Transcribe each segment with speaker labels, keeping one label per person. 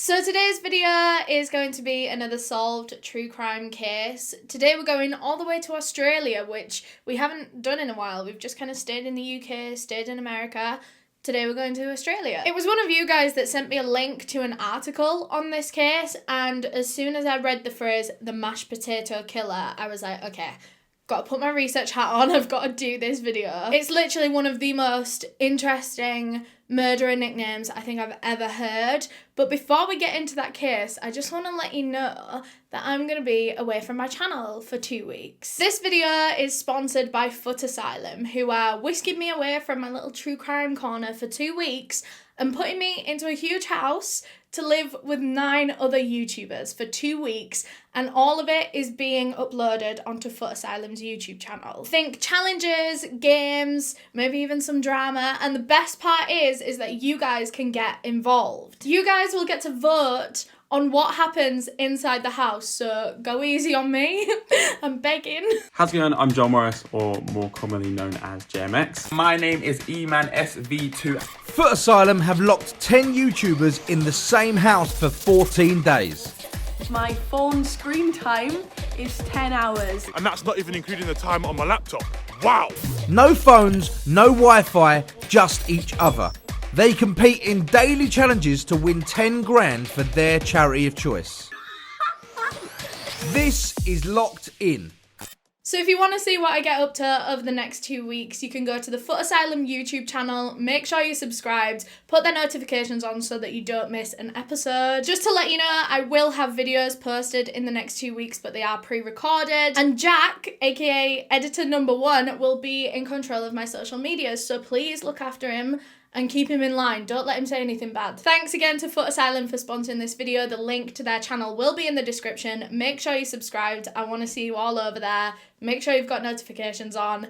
Speaker 1: So today's video is going to be another solved true crime case. Today we're going all the way to Australia, which we haven't done in a while. We've just kind of stayed in the UK, stayed in America. Today we're going to Australia. It was one of you guys that sent me a link to an article on this case, and as soon as I read the phrase, the mashed potato killer, I was like, okay, got to put my research hat on, I've got to do this video. It's literally one of the most interesting murderer nicknames I think I've ever heard. But before we get into that case, I just want to let you know that I'm going to be away from my channel for 2 weeks. This video is sponsored by Foot Asylum, who are whisking me away from my little true crime corner for 2 weeks and putting me into a huge house to live with 9 other YouTubers for 2 weeks, and all of it is being uploaded onto Foot Asylum's YouTube channel. Think challenges, games, maybe even some drama, and the best part is that you guys can get involved. You guys will get to vote on what happens inside the house, so go easy on me. I'm begging.
Speaker 2: How's it going? I'm John Morris, or more commonly known as JMX.
Speaker 3: My name is eManSV2.
Speaker 4: Foot Asylum have locked 10 YouTubers in the same house for 14 days.
Speaker 5: My phone screen time is 10 hours.
Speaker 6: And that's not even including the time on my laptop. Wow!
Speaker 4: No phones, no Wi-Fi, just each other. They compete in daily challenges to win 10 grand for their charity of choice. This is Locked In.
Speaker 1: So if you want to see what I get up to over the next 2 weeks, you can go to the Foot Asylum YouTube channel, make sure you're subscribed, put their notifications on so that you don't miss an episode. Just to let you know, I will have videos posted in the next 2 weeks, but they are pre-recorded. And Jack, aka editor number 1, will be in control of my social media, so please look after him and keep him in line. Don't let him say anything bad. Thanks again to Foot Asylum for sponsoring this video. The link to their channel will be in the description. Make sure you're subscribed. I want to see you all over there. Make sure you've got notifications on.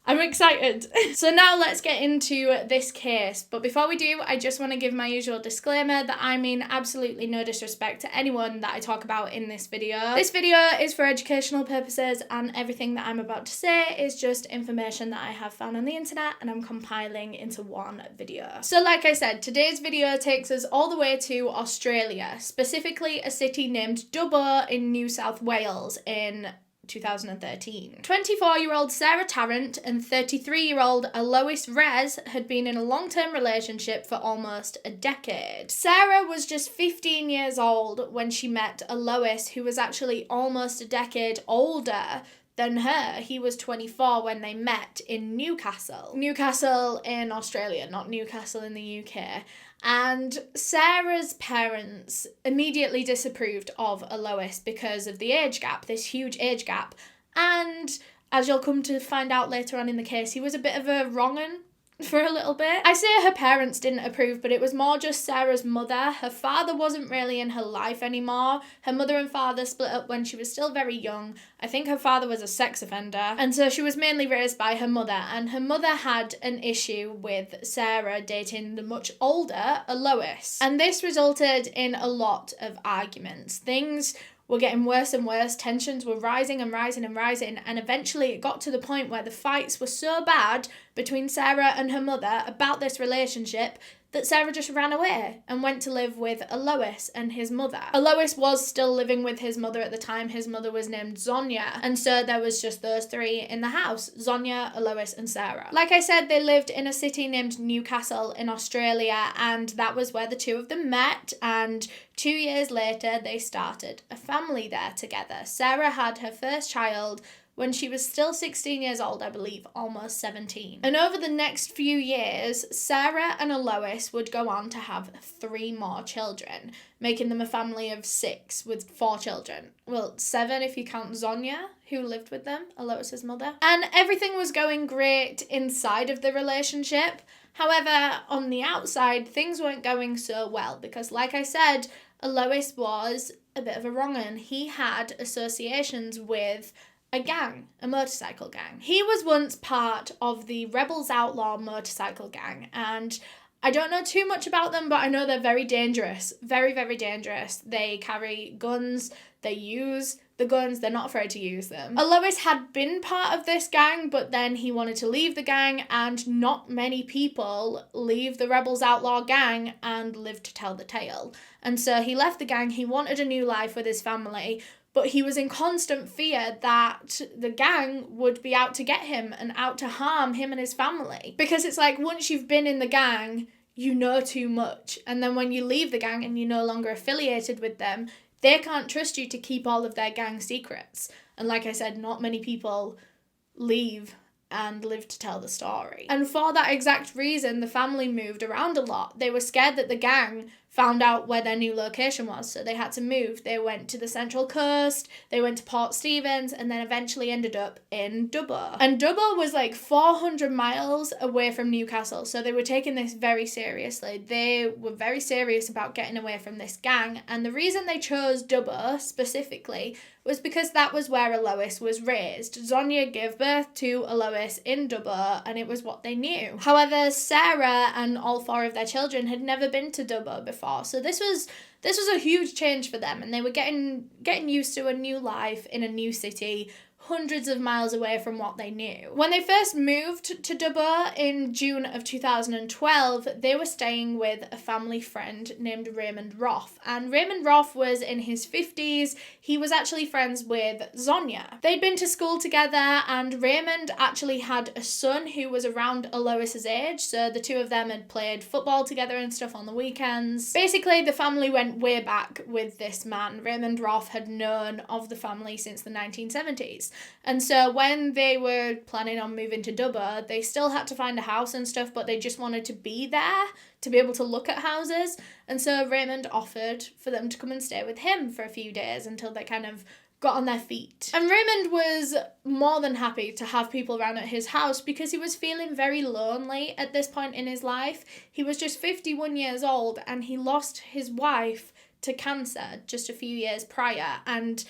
Speaker 1: I'm excited. So now let's get into this case. But before we do, I just want to give my usual disclaimer that I mean absolutely no disrespect to anyone that I talk about in this video. This video is for educational purposes, and everything that I'm about to say is just information that I have found on the internet and I'm compiling into one video. So like I said, today's video takes us all the way to Australia, specifically a city named Dubbo in New South Wales in 2013. 24-year-old Sarah Tarrant and 33-year-old Alois Rez had been in a long-term relationship for almost a decade. Sarah was just 15 years old when she met Alois, who was actually almost a decade older than her. He was 24 when they met in Newcastle. Newcastle in Australia, not Newcastle in the UK. And Sarah's parents immediately disapproved of Alois because of the age gap, this huge age gap. And as you'll come to find out later on in the case, he was a bit of a wrong'un for a little bit. I say her parents didn't approve, but it was more just Sarah's mother. Her father wasn't really in her life anymore. Her mother and father split up when she was still very young. I think her father was a sex offender, and so she was mainly raised by her mother, and her mother had an issue with Sarah dating the much older Alois. And this resulted in a lot of arguments. Things were getting worse and worse, tensions were rising and rising and rising, and eventually it got to the point where the fights were so bad between Sarah and her mother about this relationship that Sarah just ran away and went to live with Alois and his mother. Alois was still living with his mother at the time. His mother was named Zonia, and so there was just those three in the house: Zonia, Alois and Sarah. Like I said, they lived in a city named Newcastle in Australia, and that was where the two of them met, and 2 years later they started a family there together. Sarah had her first child when she was still 16 years old, I believe, almost 17. And over the next few years, Sarah and Alois would go on to have 3 more children, making them a family of 6 with 4 children. Well, 7 if you count Zonia, who lived with them, Alois's mother. And everything was going great inside of the relationship. However, on the outside, things weren't going so well because, like I said, Alois was a bit of a wrong'un. He had associations with a gang, a motorcycle gang. He was once part of the Rebels Outlaw motorcycle gang, and I don't know too much about them, but I know they're very dangerous. Very, very dangerous. They carry guns, they use the guns, they're not afraid to use them. Lois had been part of this gang, but then he wanted to leave the gang, and not many people leave the Rebels Outlaw gang and live to tell the tale. And so he left the gang, he wanted a new life with his family, but he was in constant fear that the gang would be out to get him and out to harm him and his family. Because it's like, once you've been in the gang, you know too much. And then when you leave the gang and you're no longer affiliated with them, they can't trust you to keep all of their gang secrets. And like I said, not many people leave and live to tell the story. And for that exact reason, the family moved around a lot. They were scared that the gang found out where their new location was, so they had to move. They went to the Central Coast, they went to Port Stephens, and then eventually ended up in Dubbo. And Dubbo was like 400 miles away from Newcastle, so they were taking this very seriously. They were very serious about getting away from this gang, and the reason they chose Dubbo specifically was because that was where Lois was raised. Zonia gave birth to Lois in Dubbo, and it was what they knew. However, Sarah and all 4 of their children had never been to Dubbo before, so this was a huge change for them, and they were getting used to a new life in a new city, hundreds of miles away from what they knew. When they first moved to Dubbo in June of 2012, they were staying with a family friend named Raymond Roth. And Raymond Roth was in his 50s. He was actually friends with Zonia. They'd been to school together, and Raymond actually had a son who was around Lois's age, so the two of them had played football together and stuff on the weekends. Basically, the family went way back with this man. Raymond Roth had known of the family since the 1970s. And so when they were planning on moving to Dubbo, they still had to find a house and stuff, but they just wanted to be there to be able to look at houses. And so Raymond offered for them to come and stay with him for a few days until they kind of got on their feet. And Raymond was more than happy to have people around at his house because he was feeling very lonely at this point in his life. He was just 51 years old, and he lost his wife to cancer just a few years prior, and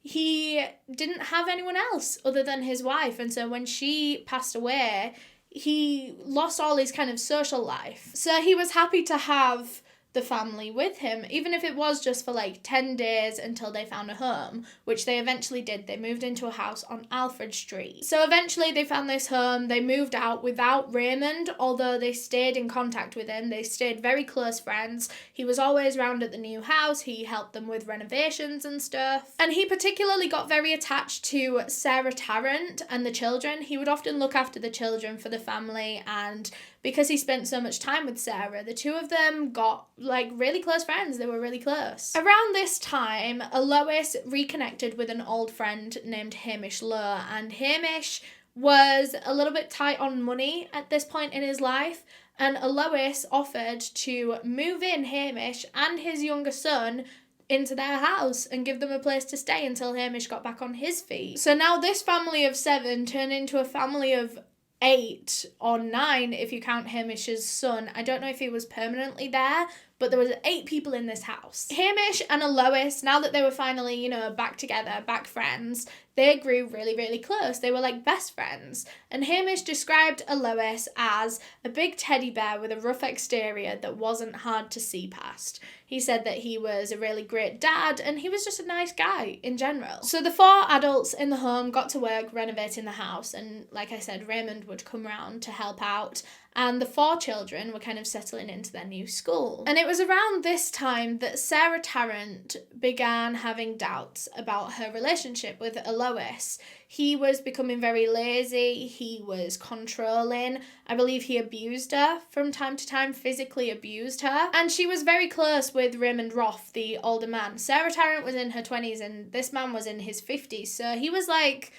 Speaker 1: he didn't have anyone else other than his wife. And so when she passed away, he lost all his kind of social life. So he was happy to have the family with him, even if it was just for like 10 days until they found a home, which they eventually did. They moved into a house on Alfred Street. So eventually they found this home. They moved out without Raymond, although they stayed in contact with him. They stayed very close friends. He was always around at the new house. He helped them with renovations and stuff. And he particularly got very attached to Sarah Tarrant and the children. He would often look after the children for the family, and because he spent so much time with Sarah, the two of them got like really close friends. They were really close. Around this time, Lois reconnected with an old friend named Hamish Lowe, and Hamish was a little bit tight on money at this point in his life, and Lois offered to move in Hamish and his younger son into their house and give them a place to stay until Hamish got back on his feet. So now this family of 7 turned into a family of 8 or 9 if you count Hamish's son. I don't know if he was permanently there, but there was 8 people in this house. Hamish and Lois, now that they were finally, back together, back friends, they grew really, really close. They were like best friends. And Hamish described Lois as a big teddy bear with a rough exterior that wasn't hard to see past. He said that he was a really great dad, and he was just a nice guy in general. So the 4 adults in the home got to work renovating the house, and like I said, Raymond would come round to help out, and the 4 children were kind of settling into their new school. And it was around this time that Sarah Tarrant began having doubts about her relationship with Lois. He was becoming very lazy, he was controlling. I believe he abused her from time to time, physically abused her. And she was very close with Raymond Roth, the older man. Sarah Tarrant was in her 20s and this man was in his 50s, so he was like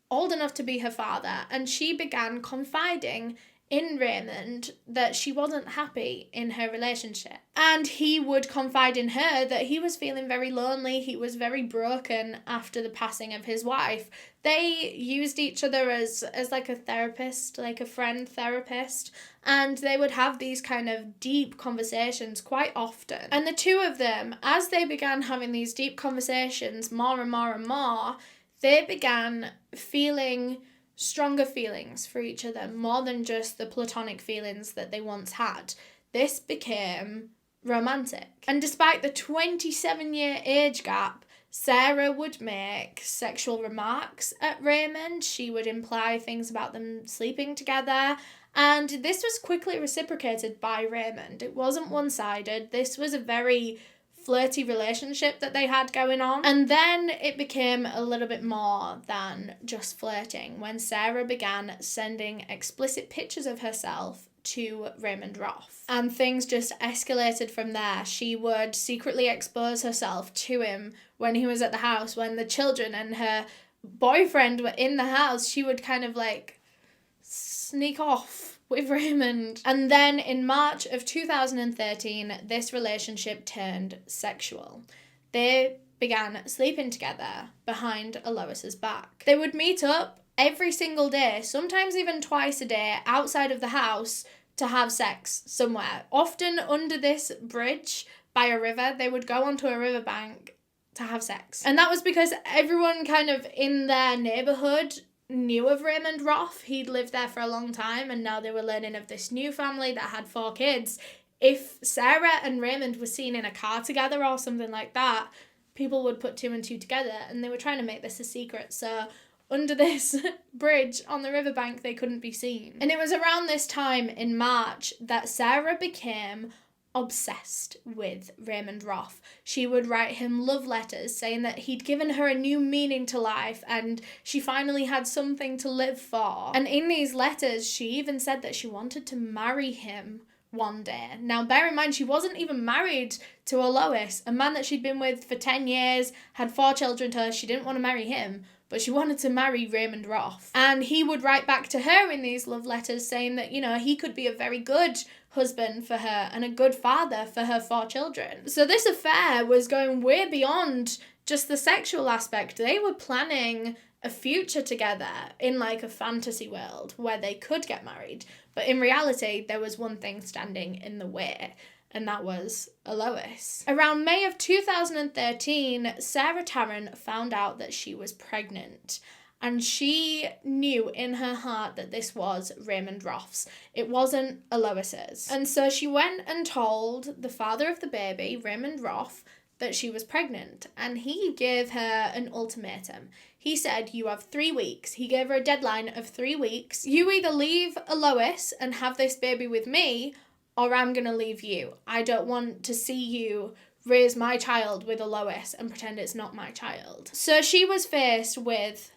Speaker 1: old enough to be her father. And she began confiding in Raymond that she wasn't happy in her relationship. And he would confide in her that he was feeling very lonely, he was very broken after the passing of his wife. They used each other as like a therapist, like a friend therapist, and they would have these kind of deep conversations quite often. And the two of them, as they began having these deep conversations more and more and more, they began feeling stronger feelings for each other, more than just the platonic feelings that they once had. this became romantic. And despite the 27-year age gap, Sarah would make sexual remarks at Raymond. She would imply things about them sleeping together. And this was quickly reciprocated by Raymond. It wasn't one-sided. This was a very flirty relationship that they had going on. And then it became a little bit more than just flirting when Sarah began sending explicit pictures of herself to Raymond Roth. And things just escalated from there. She would secretly expose herself to him when he was at the house. When the children and her boyfriend were in the house, she would kind of like sneak off with Raymond. And then in March of 2013, this relationship turned sexual. They began sleeping together behind Alois's back. They would meet up every single day, sometimes even twice a day, outside of the house to have sex somewhere. Often under this bridge by a river, they would go onto a riverbank to have sex. And that was because everyone kind of in their neighbourhood knew of Raymond Roth. He'd lived there for a long time, and now they were learning of this new family that had 4 kids. If Sarah and Raymond were seen in a car together or something like that, people would put 2 and 2 together, and they were trying to make this a secret. So under this bridge on the riverbank, they couldn't be seen. And it was around this time in March that Sarah became obsessed with Raymond Roth. She would write him love letters saying that he'd given her a new meaning to life and she finally had something to live for. And in these letters, she even said that she wanted to marry him one day. Now, bear in mind, she wasn't even married to Alois, a man that she'd been with for 10 years, had 4 children to her. She didn't want to marry him, but she wanted to marry Raymond Roth. And he would write back to her in these love letters saying that, you know, he could be a very good husband for her and a good father for her 4 children. So this affair was going way beyond just the sexual aspect. They were planning a future together in like a fantasy world where they could get married. But in reality, there was one thing standing in the way, and that was Alois. Around May of 2013, Sarah Tarrant found out that she was pregnant. And she knew in her heart that this was Raymond Roth's. It wasn't Alois's. And so she went and told the father of the baby, Raymond Roth, that she was pregnant. And he gave her an ultimatum. He said, you have 3 weeks. He gave her a deadline of 3 weeks. You either leave Alois and have this baby with me, or I'm going to leave you. I don't want to see you raise my child with Alois and pretend it's not my child. So she was faced with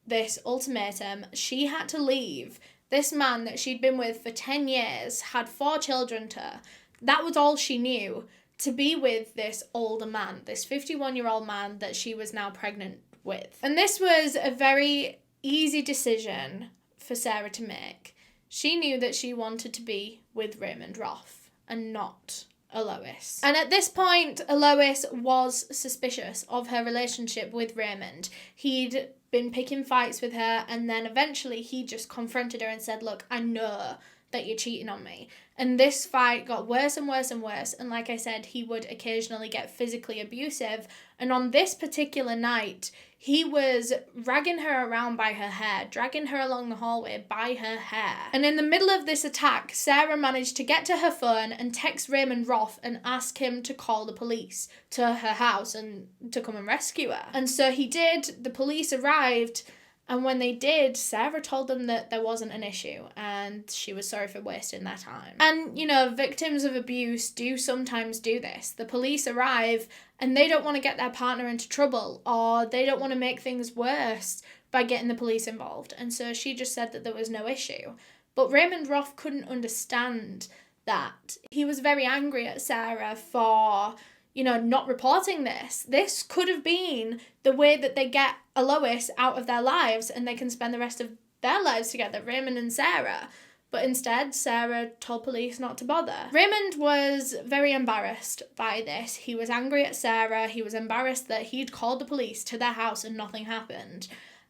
Speaker 1: this ultimatum. She had to leave this man that she'd been with for 10 years, had 4 children to her. That was all she knew, to be with this older man, this 51-year-old man that she was now pregnant with. And this was a very easy decision for Sarah to make. She knew that she wanted to be with Raymond Roth and not Alois. And at this point, Alois was suspicious of her relationship with Raymond. He'd been picking fights with her, and then eventually he just confronted her and said, look, I know that you're cheating on me. And this fight got worse and worse and worse, and like I said, he would occasionally get physically abusive. And on this particular night, he was dragging her around by her hair, dragging her along the hallway by her hair. And in the middle of this attack, Sarah managed to get to her phone and text Raymond Roth and ask him to call the police to her house and to come and rescue her. And so he did. The police arrived, and when they did, Sarah told them that there wasn't an issue and she was sorry for wasting their time. And, you know, victims of abuse do sometimes do this. The police arrive and they don't want to get their partner into trouble, or they don't want to make things worse by getting the police involved. And so she just said that there was no issue. But Raymond Roth couldn't understand that. He was very angry at Sarah for, you know, not reporting this. This could have been the way that they get Alois out of their lives and they can spend the rest of their lives together, Raymond and Sarah. But instead, Sarah told police not to bother. Raymond was very embarrassed by this. He was angry at Sarah. He was embarrassed that he'd called the police to their house and nothing happened.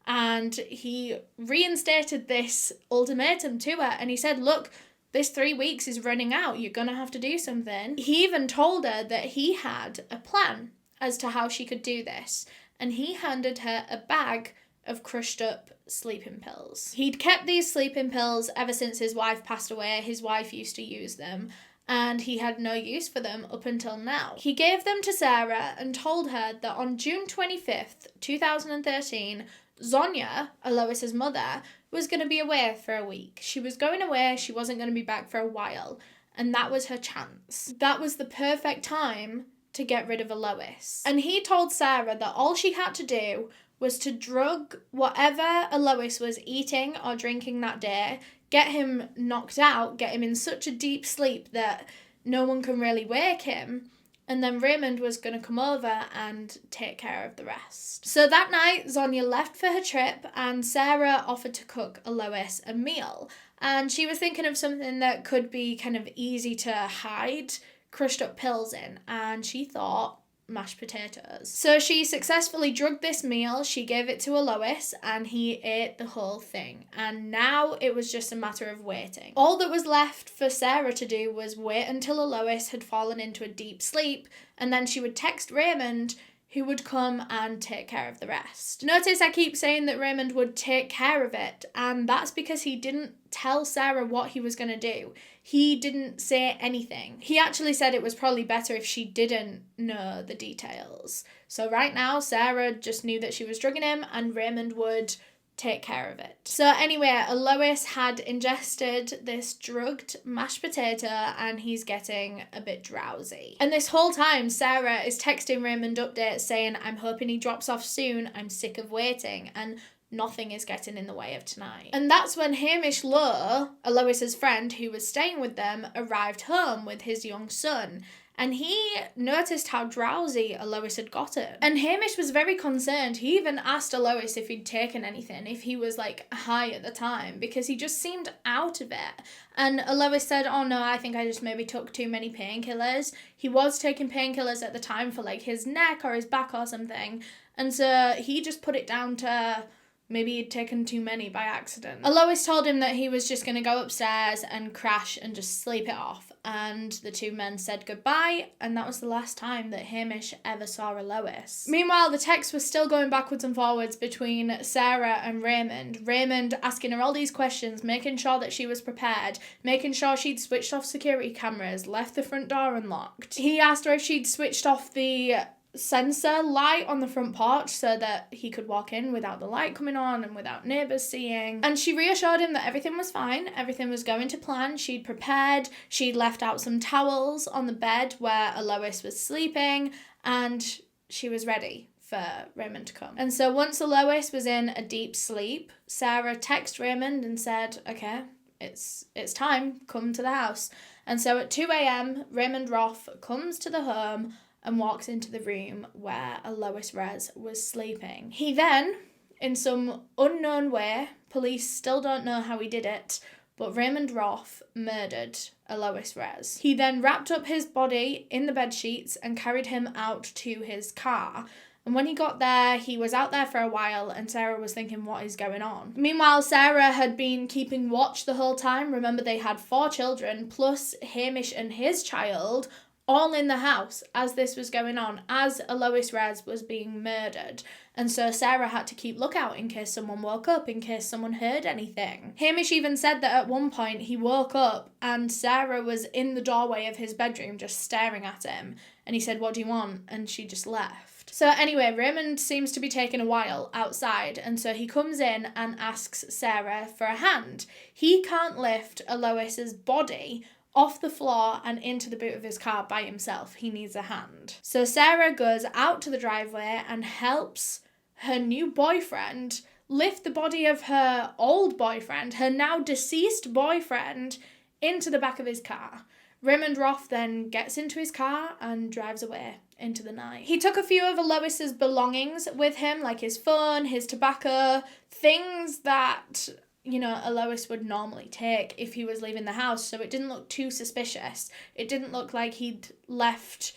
Speaker 1: And he reinstated this ultimatum to her, and he said, look, this 3 weeks is running out. You're going to have to do something. He even told her that he had a plan as to how she could do this. And he handed her a bag of crushed up sleeping pills. He'd kept these sleeping pills ever since his wife passed away. His wife used to use them. and he had no use for them up until now. He gave them to Sarah and told her that on June 25th, 2013, Zonia, Alois's mother, was going to be away for a week. She was going away, she wasn't going to be back for a while, and that was her chance. That was the perfect time to get rid of Alois. And he told Sarah that all she had to do was to drug whatever Alois was eating or drinking that day, get him knocked out, get him in such a deep sleep that no one can really wake him, and then Raymond was going to come over and take care of the rest. So that night, Zonia left for her trip, and Sarah offered to cook Alois a meal. And she was thinking of something that could be kind of easy to hide crushed up pills in, and she thought mashed potatoes. So she successfully drugged this meal, she gave it to Alois, and he ate the whole thing. And now it was just a matter of waiting. All that was left for Sarah to do was wait until Alois had fallen into a deep sleep, and then she would text Raymond, who would come and take care of the rest. Notice I keep saying that Raymond would take care of it, and that's because he didn't tell Sarah what he was going to do. He didn't say anything. He actually said it was probably better if she didn't know the details. So right now, Sarah just knew that she was drugging him, and Raymond would take care of it. So anyway, Alois had ingested this drugged mashed potato, and he's getting a bit drowsy. And this whole time, Sarah is texting Raymond updates saying, I'm hoping he drops off soon, I'm sick of waiting, and nothing is getting in the way of tonight. And that's when Hamish Lowe, Alois's friend who was staying with them, arrived home with his young son. And he noticed how drowsy Alois had gotten. And Hamish was very concerned. He even asked Alois if he'd taken anything, if he was like high at the time, because he just seemed out of it. And Alois said, oh no, I think I just maybe took too many painkillers. He was taking painkillers at the time for like his neck or his back or something. And so he just put it down to maybe he'd taken too many by accident. Alois told him that he was just going to go upstairs and crash and just sleep it off. And the two men said goodbye, and that was the last time that Hamish ever saw Alois. Meanwhile, the text was still going backwards and forwards between Sarah and Raymond. Raymond asking her all these questions, making sure that she was prepared, making sure she'd switched off security cameras, left the front door unlocked. He asked her if she'd switched off the sensor light on the front porch so that he could walk in without the light coming on and without neighbours seeing. And she reassured him that everything was fine, everything was going to plan. She'd prepared, she'd left out some towels on the bed where Alois was sleeping, and she was ready for Raymond to come. And so once Alois was in a deep sleep, Sarah texted Raymond and said, okay, it's time, come to the house. And so at 2 a.m, Raymond Roth comes to the home and walks into the room where Alois Res was sleeping. He then, in some unknown way, police still don't know how he did it, but Raymond Roth murdered Alois Res. He then wrapped up his body in the bed sheets and carried him out to his car. And when he got there, he was out there for a while, and Sarah was thinking, what is going on? Meanwhile, Sarah had been keeping watch the whole time. Remember, they had 4 children, plus Hamish and his child, all in the house as this was going on, as Alois Res was being murdered. And so Sarah had to keep lookout in case someone woke up, in case someone heard anything. Hamish even said that at one point he woke up and Sarah was in the doorway of his bedroom just staring at him. And he said, what do you want? And she just left. So anyway, Raymond seems to be taking a while outside, and so he comes in and asks Sarah for a hand. He can't lift Alois's body off the floor and into the boot of his car by himself. He needs a hand. So Sarah goes out to the driveway and helps her new boyfriend lift the body of her old boyfriend, her now deceased boyfriend, into the back of his car. Raymond Roth then gets into his car and drives away into the night. He took a few of Alois's belongings with him, like his phone, his tobacco, things that Alois would normally take if he was leaving the house, so it didn't look too suspicious. It didn't look like he'd left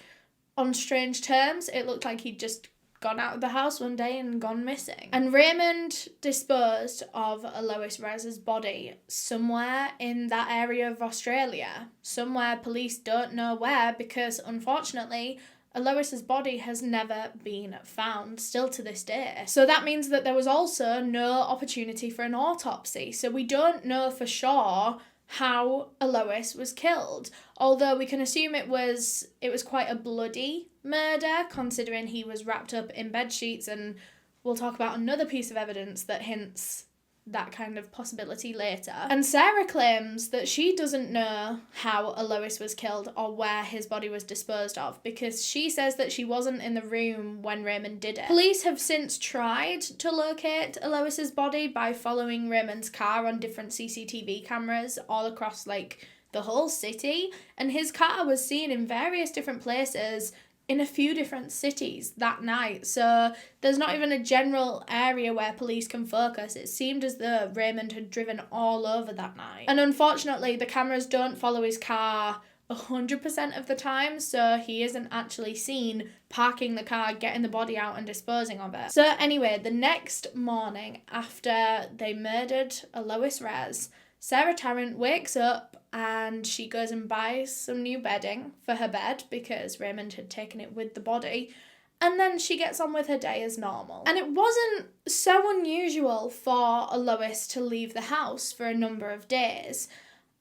Speaker 1: on strange terms. It looked like he'd just gone out of the house one day and gone missing. And Raymond disposed of Alois Res's body somewhere in that area of Australia. Somewhere police don't know where, because unfortunately Alois's body has never been found, still to this day. So that means that there was also no opportunity for an autopsy. So we don't know for sure how Elois was killed, although we can assume it was quite a bloody murder, considering he was wrapped up in bed sheets, and we'll talk about another piece of evidence that hints that kind of possibility later. And Sarah claims that she doesn't know how Elois was killed or where his body was disposed of, because she says that she wasn't in the room when Raymond did it. Police have since tried to locate Elois's body by following Raymond's car on different CCTV cameras all across like the whole city, and his car was seen in various different places in a few different cities that night, so there's not even a general area where police can focus. It seemed as though Raymond had driven all over that night. And unfortunately, the cameras don't follow his car 100% of the time, so he isn't actually seen parking the car, getting the body out and disposing of it. So anyway, the next morning after they murdered Elois Rez, Sarah Tarrant wakes up and she goes and buys some new bedding for her bed because Raymond had taken it with the body, and then she gets on with her day as normal. And it wasn't so unusual for Elois to leave the house for a number of days.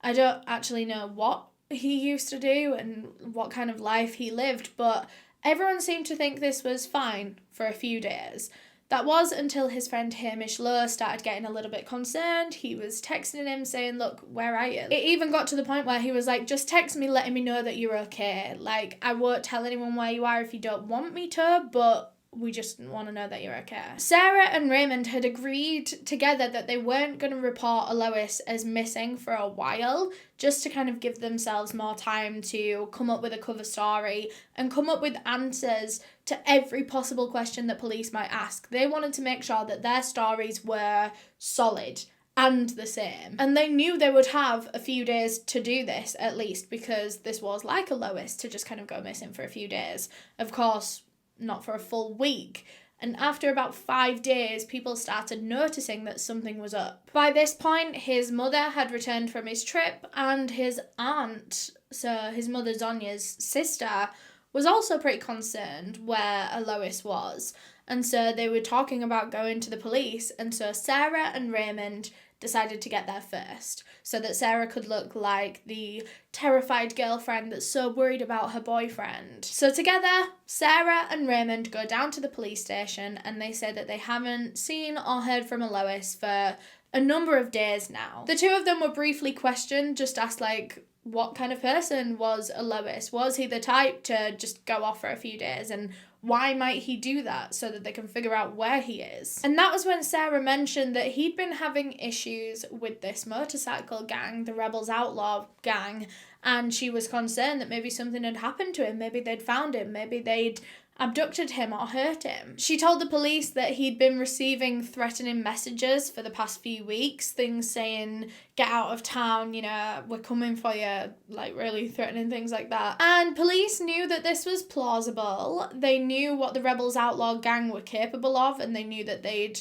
Speaker 1: I don't actually know what he used to do and what kind of life he lived, but everyone seemed to think this was fine for a few days. That was until his friend Hamish Lowe started getting a little bit concerned. He was texting him saying, look, where are you? It even got to the point where he was like, just text me letting me know that you're okay. Like, I won't tell anyone where you are if you don't want me to, but we just want to know that you're okay. Sarah and Raymond had agreed together that they weren't going to report Elois as missing for a while, just to kind of give themselves more time to come up with a cover story and come up with answers to every possible question that police might ask. They wanted to make sure that their stories were solid and the same. And they knew they would have a few days to do this, at least, because this was like Elois to just kind of go missing for a few days. Of course, not for a full week. And after about 5 days, people started noticing that something was up. By this point, his mother had returned from his trip, and his aunt, so his mother Zonia's sister, was also pretty concerned where Elois was. And so they were talking about going to the police, and so Sarah and Raymond decided to get there first, so that Sarah could look like the terrified girlfriend that's so worried about her boyfriend. So together, Sarah and Raymond go down to the police station, and they say that they haven't seen or heard from Elois for a number of days now. The two of them were briefly questioned, just asked like, what kind of person was Elois? Was he the type to just go off for a few days, and why might he do that, so that they can figure out where he is? And that was when Sarah mentioned that he'd been having issues with this motorcycle gang, the Rebels Outlaw gang, and she was concerned that maybe something had happened to him, maybe they'd found him, maybe they'd abducted him or hurt him. She told the police that he'd been receiving threatening messages for the past few weeks, things saying, get out of town, you know, we're coming for you, like really threatening things like that. And police knew that this was plausible. They knew what the Rebels Outlaw gang were capable of, and they knew that they'd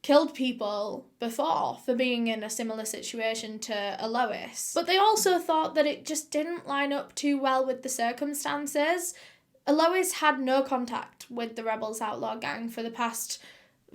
Speaker 1: killed people before for being in a similar situation to Elois. But they also thought that it just didn't line up too well with the circumstances. Elois had no contact with the Rebels Outlaw gang for the past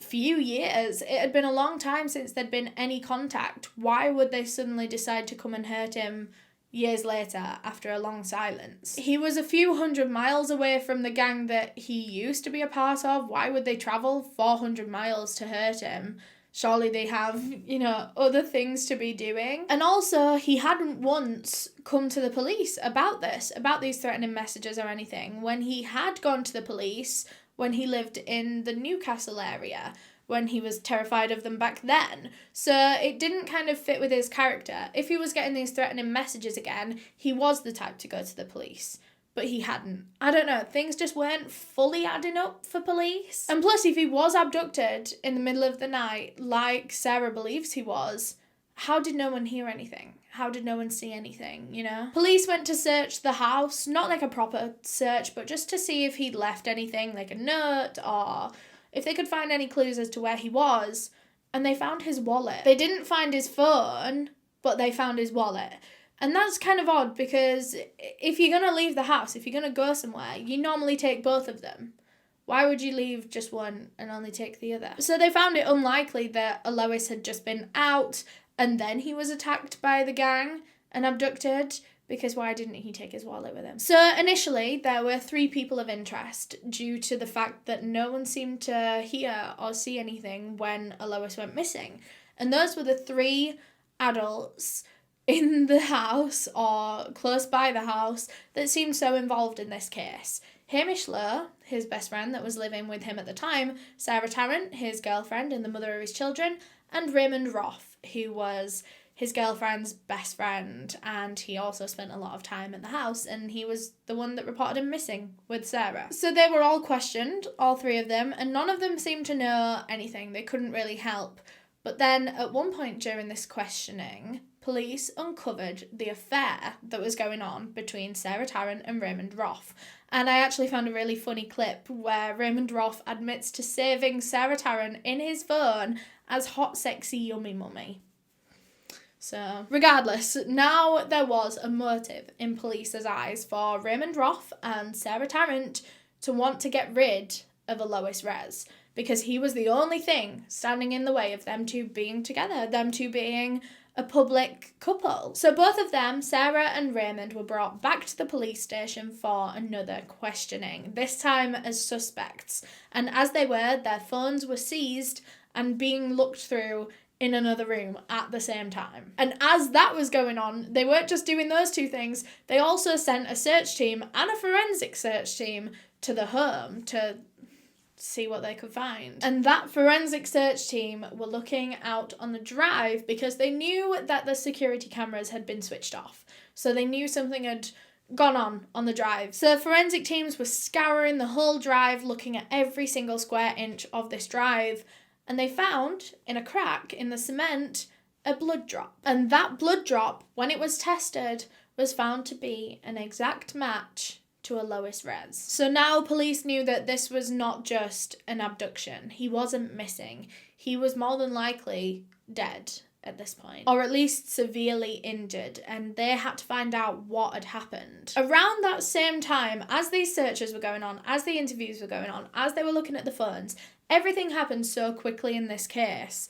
Speaker 1: few years. It had been a long time since there'd been any contact. Why would they suddenly decide to come and hurt him years later after a long silence? He was a few hundred miles away from the gang that he used to be a part of. Why would they travel 400 miles to hurt him? Surely they have, you know, other things to be doing. And also, he hadn't once come to the police about this, about these threatening messages or anything. When he had gone to the police, when he lived in the Newcastle area, when he was terrified of them back then. So it didn't kind of fit with his character. If he was getting these threatening messages again, he was the type to go to the police. But he hadn't. I don't know, things just weren't fully adding up for police. And plus, if he was abducted in the middle of the night, like Sarah believes he was, how did no one hear anything? How did no one see anything, you know? Police went to search the house, not like a proper search, but just to see if he'd left anything, like a note, or if they could find any clues as to where he was, and they found his wallet. They didn't find his phone, but they found his wallet. And that's kind of odd, because if you're going to leave the house, if you're going to go somewhere, you normally take both of them. Why would you leave just one and only take the other? So they found it unlikely that Elois had just been out and then he was attacked by the gang and abducted, because why didn't he take his wallet with him? So initially, there were 3 people of interest due to the fact that no one seemed to hear or see anything when Lois went missing. And those were the 3 adults in the house or close by the house that seemed so involved in this case. Hamish Lowe, his best friend that was living with him at the time, Sarah Tarrant, his girlfriend and the mother of his children, and Raymond Roth, who was his girlfriend's best friend, and he also spent a lot of time at the house, and he was the one that reported him missing with Sarah. So they were all questioned, all 3 of them, and none of them seemed to know anything. They couldn't really help. But then at one point during this questioning, police uncovered the affair that was going on between Sarah Tarrant and Raymond Roth. And I actually found a really funny clip where Raymond Roth admits to saving Sarah Tarrant in his phone as hot, sexy, yummy mummy. So, regardless, now there was a motive in police's eyes for Raymond Roth and Sarah Tarrant to want to get rid of Lois Rez, because he was the only thing standing in the way of them 2 being together, them 2 being a public couple. So both of them, Sarah and Raymond, were brought back to the police station for another questioning, this time as suspects. And as they were, their phones were seized and being looked through in another room at the same time. And as that was going on, they weren't just doing those 2 things, they also sent a search team and a forensic search team to the home to see what they could find. And that forensic search team were looking out on the drive because they knew that the security cameras had been switched off. So they knew something had gone on the drive. So forensic teams were scouring the whole drive, looking at every single square inch of this drive, and they found, in a crack in the cement, a blood drop. And that blood drop, when it was tested, was found to be an exact match to Lois Rez. So now police knew that this was not just an abduction. He wasn't missing. He was more than likely dead at this point, or at least severely injured, and they had to find out what had happened. Around that same time, as these searches were going on, as the interviews were going on, as they were looking at the phones, everything happened so quickly in this case.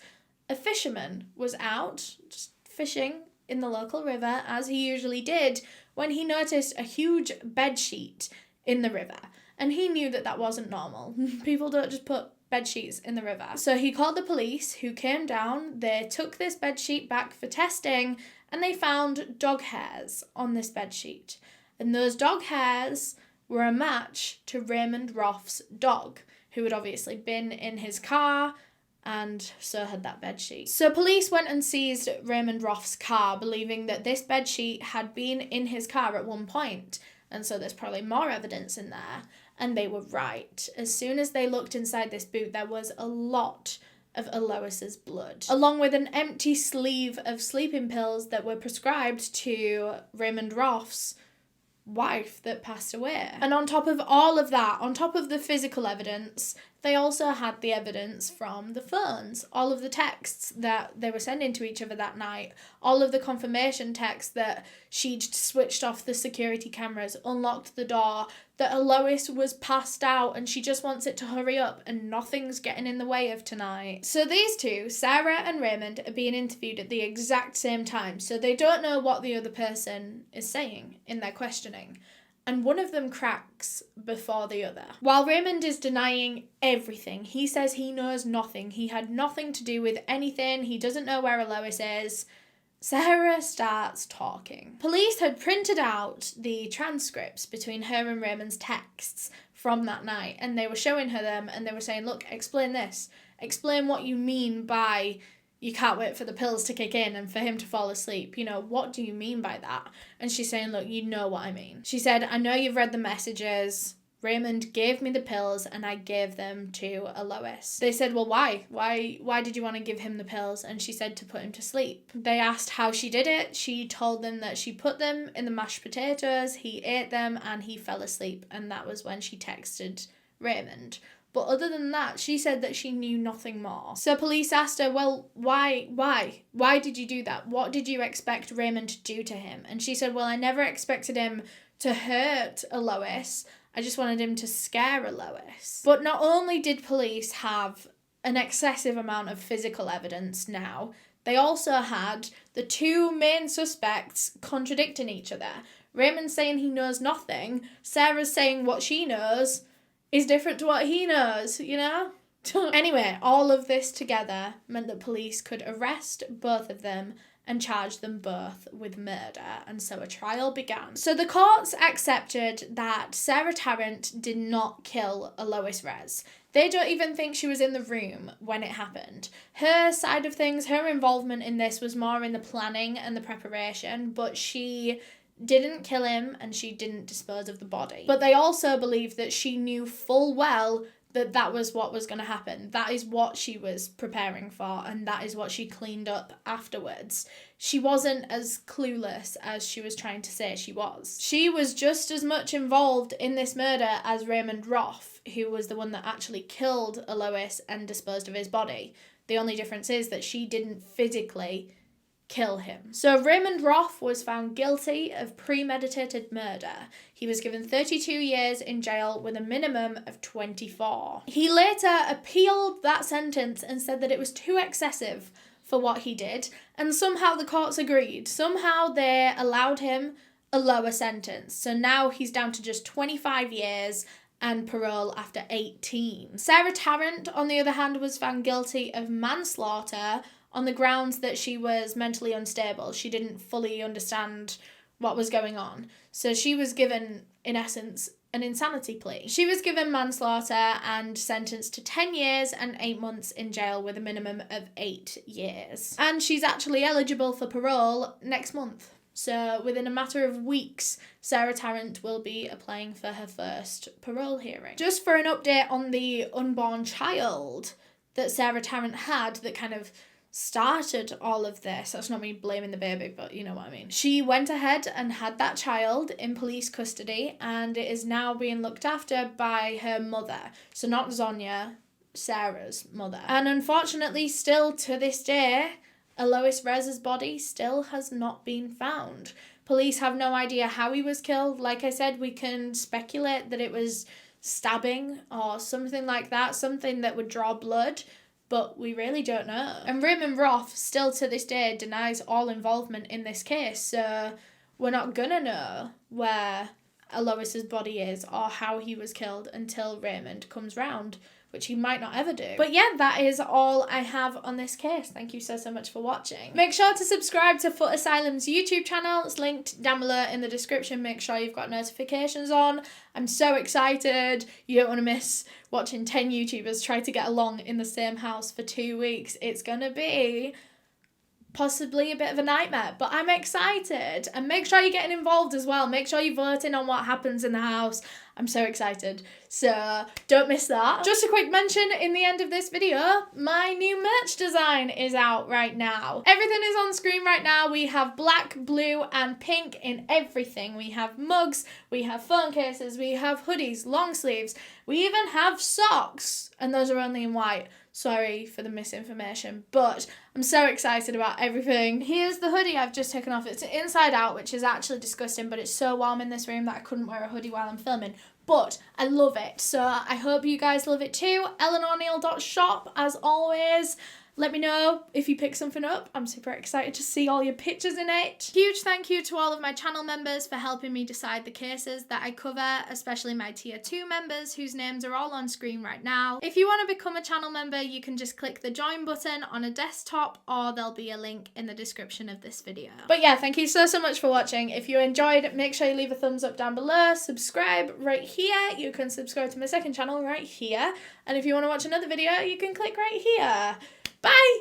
Speaker 1: A fisherman was out, just fishing in the local river, as he usually did, when he noticed a huge bedsheet in the river. And he knew that that wasn't normal. People don't just put bed sheets in the river. So he called the police, who came down. They took this bed sheet back for testing, and they found dog hairs on this bed sheet. And those dog hairs were a match to Raymond Roth's dog, who had obviously been in his car, and so had that bedsheet. So police went and seized Raymond Roth's car, believing that this bedsheet had been in his car at one point, and so there's probably more evidence in there. And they were right. As soon as they looked inside this boot, there was a lot of Lois's blood, along with an empty sleeve of sleeping pills that were prescribed to Raymond Roth's wife that passed away. And on top of all of that, on top of the physical evidence, they also had the evidence from the phones, all of the texts that they were sending to each other that night, all of the confirmation texts that she'd switched off the security cameras, unlocked the door, that Lois was passed out and she just wants it to hurry up and nothing's getting in the way of tonight. So these 2, Sarah and Raymond, are being interviewed at the exact same time, so they don't know what the other person is saying in their questioning. And one of them cracks before the other. While Raymond is denying everything, he says he knows nothing. He had nothing to do with anything. He doesn't know where Lois is. Sarah starts talking. Police had printed out the transcripts between her and Raymond's texts from that night, and they were showing her them, and they were saying, look, explain this. Explain what you mean by you can't wait for the pills to kick in and for him to fall asleep. You know, what do you mean by that? And she's saying, look, you know what I mean. She said, I know you've read the messages. Raymond gave me the pills and I gave them to Lois. They said, well, why? Why did you want to give him the pills? And she said to put him to sleep. They asked how she did it. She told them that she put them in the mashed potatoes, he ate them and he fell asleep. And that was when she texted Raymond. But other than that, she said that she knew nothing more. So police asked her, well, why? Why did you do that? What did you expect Raymond to do to him? And she said, well, I never expected him to hurt Lois. I just wanted him to scare Lois. But not only did police have an excessive amount of physical evidence now, they also had the two main suspects contradicting each other. Raymond saying he knows nothing, Sarah's saying what she knows is different to what he knows, you know? Anyway, all of this together meant that police could arrest both of them and charge them both with murder, and so a trial began. So the courts accepted that Sarah Tarrant did not kill Lois Rez. They don't even think she was in the room when it happened. Her side of things, her involvement in this was more in the planning and the preparation, but she didn't kill him and she didn't dispose of the body. But they also believe that she knew full well that that was what was going to happen. That is what she was preparing for, and that is what she cleaned up afterwards. She wasn't as clueless as she was trying to say she was. She was just as much involved in this murder as Raymond Roth, who was the one that actually killed Lois and disposed of his body. The only difference is that she didn't physically kill him. So Raymond Roth was found guilty of premeditated murder. He was given 32 years in jail with a minimum of 24. He later appealed that sentence and said that it was too excessive for what he did, and somehow the courts agreed. Somehow they allowed him a lower sentence. So now he's down to just 25 years and parole after 18. Sarah Tarrant, on the other hand, was found guilty of manslaughter on the grounds that she was mentally unstable. She didn't fully understand what was going on. So she was given, in essence, an insanity plea. She was given manslaughter and sentenced to 10 years and 8 months in jail with a minimum of 8 years. And she's actually eligible for parole next month. So within a matter of weeks, Sarah Tarrant will be applying for her first parole hearing. Just for an update on the unborn child that Sarah Tarrant had that kind of started all of this. That's not me blaming the baby, but you know what I mean. She went ahead and had that child in police custody, and it is now being looked after by her mother. So not Zonia, Sarah's mother. And unfortunately, still to this day, Lois Rez's body still has not been found. Police have no idea how he was killed. Like I said, we can speculate that it was stabbing or something like that, something that would draw blood, but we really don't know. And Raymond Roth still to this day denies all involvement in this case, so we're not gonna know where Lois's body is or how he was killed until Raymond comes round, which he might not ever do. But yeah, that is all I have on this case. Thank you so much for watching. Make sure to subscribe to Foot Asylum's YouTube channel. It's linked down below in the description. Make sure you've got notifications on. I'm so excited. You don't want to miss watching 10 YouTubers try to get along in the same house for 2 weeks. It's gonna be possibly a bit of a nightmare, but I'm excited. And make sure you're getting involved as well. Make sure you're voting on what happens in the house. I'm so excited, so don't miss that. Just a quick mention in the end of this video, my new merch design is out right now. Everything is on screen right now. We have black, blue and pink in everything. We have mugs, we have phone cases, we have hoodies, long sleeves, we even have socks, and those are only in white. Sorry for the misinformation, but I'm so excited about everything. Here's the hoodie I've just taken off. It's inside out, which is actually disgusting, but it's so warm in this room that I couldn't wear a hoodie while I'm filming. But I love it, so I hope you guys love it too. EleanorNeale.shop, as always. Let me know if you pick something up. I'm super excited to see all your pictures in it. Huge thank you to all of my channel members for helping me decide the cases that I cover, especially my tier 2 members whose names are all on screen right now. If you want to become a channel member, you can just click the join button on a desktop, or there'll be a link in the description of this video. But yeah, thank you so much for watching. If you enjoyed, make sure you leave a thumbs up down below, subscribe right here. You can subscribe to my second channel right here. And if you want to watch another video, you can click right here. Bye!